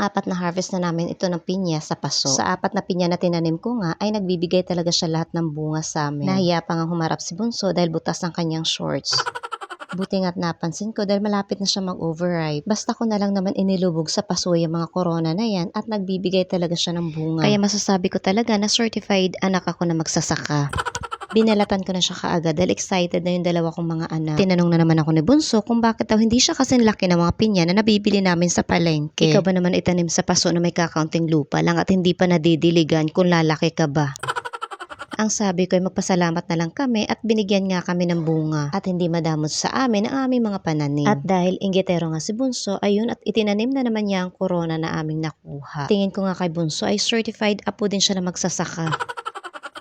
Pang-apat na harvest na namin ito ng pinya sa paso. Sa 4 na pinya na tinanim ko nga ay nagbibigay talaga siya lahat ng bunga sa amin. Nahiya pa nga humarap si Bunso dahil butas ang kanyang shorts. Buti nga't napansin ko dahil malapit na siya mag-overripe. Basta ko na lang naman inilubog sa paso yung mga corona na yan at nagbibigay talaga siya ng bunga. Kaya masasabi ko talaga na certified anak ako na magsasaka. Binalatan ko na siya kaagad dahil excited na yung dalawa kong mga anak. Tinanong na naman ako ni Bunso kung bakit daw hindi siya kasing laki ng mga pinya na nabibili namin sa palengke. Ikaw ba naman itanim sa paso na may kakaunting lupa lang at hindi pa nadidiligan kung lalaki ka ba? Ang sabi ko ay magpasalamat na lang kami at binigyan nga kami ng bunga at hindi madamot sa amin ang aming mga pananim. At dahil inggitero nga si Bunso, ayun at itinanim na naman niya ang corona na aming nakuha. Tingin ko nga kay Bunso ay certified apo din siya na magsasaka.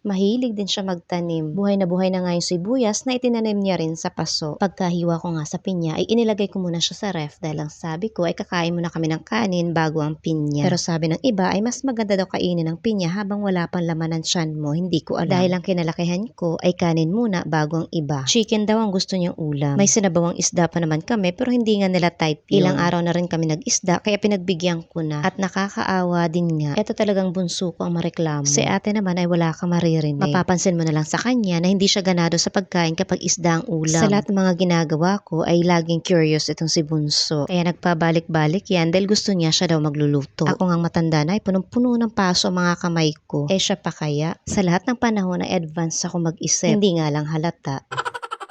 Mahilig din siya magtanim. Buhay na nga yung sibuyas na itinanim niya rin sa paso. Pagkahiwa ko nga sa pinya ay inilagay ko muna siya sa ref dahil ang sabi ko ay kakain muna kami ng kanin bago ang pinya. Pero sabi ng iba ay mas maganda daw kainin ng pinya habang wala pang laman ng tiyan mo. Hindi ko alam. Dahil ang kinalakihan ko ay kanin muna bago ang iba. Chicken daw ang gusto niyang ulam. May sinabawang isda pa naman kami pero hindi nga nila type yun. Ilang araw na rin kami nag-isda kaya pinagbigyan ko na. At nakakaawa din nga. Ito talagang bunso ko ang mareklamo. Si ate naman ay wala kang maririnig. Mapapansin mo na lang sa kanya na hindi siya ganado sa pagkain kapag isda ang ulam. Sa lahat ng mga ginagawa ko ay laging curious itong si Bunso. Kaya nagpabalik-balik yan dahil gusto niya siya daw magluluto. Ako ngang matanda na ay punong-puno ng paso ang mga kamay ko. Siya pa kaya? Sa lahat ng panahon ay advance ako mag-isip. Hindi nga lang halata.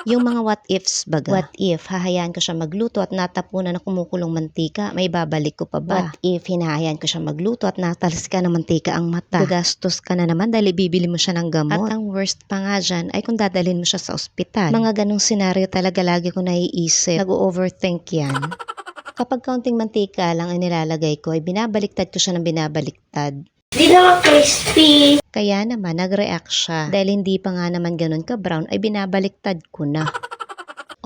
Yung mga what ifs baga. What if hahayaan ko siya magluto at natapunan ng kumukulong mantika, may babalik ko pa ba? What if hinahayaan ko siya magluto at natalsika ng mantika ang mata? Gagastos ka na naman dahil ibibili mo siya ng gamot. At ang worst pa nga dyan ay kung dadalhin mo siya sa ospital. Mga ganong senaryo talaga lagi ko naiisip. Nag-overthink yan. Kapag kaunting mantika lang ang nilalagay ko ay binabaliktad ko siya ng binabaliktad. Di naman crispy. Kaya naman nag-react siya. Dahil hindi pa nga naman ganun ka-brown ay binabaliktad ko na.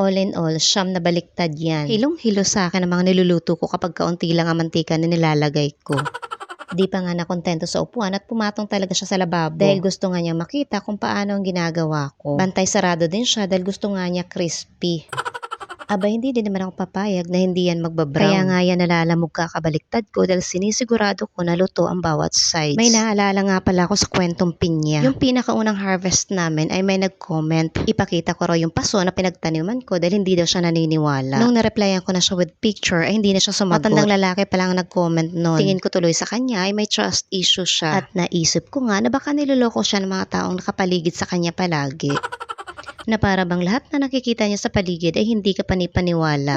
All in all, siyam na baliktad yan. Hilong-hilo sa akin ang mga niluluto ko kapag kaunti lang ang mantika na nilalagay ko. Di pa nga nakontento sa upuan at pumatong talaga siya sa lababo. Dahil gusto nga niya makita kung paano ang ginagawa ko. Bantay sarado din siya dahil gusto nga niya crispy. Aba, hindi din naman ako papayag na hindi yan magbabrown. Kaya nga yan nalalamog kakabaliktad ko dahil sinisigurado ko na luto ang bawat sides. May naalala nga pala ako sa kwentong pinya. Yung pinakaunang harvest namin ay may nag-comment. Ipakita ko raw yung paso na pinagtaniman ko dahil hindi daw siya naniniwala. Nung na-replyan ko na siya with picture ay hindi na siya sumagot. Matandang lalaki pa lang nag-comment nun. Tingin ko tuloy sa kanya ay may trust issue siya. At naisip ko nga na baka niloloko siya ng mga taong nakapaligid sa kanya palagi. Na para bang lahat na nakikita niya sa paligid ay hindi ka panipaniwala.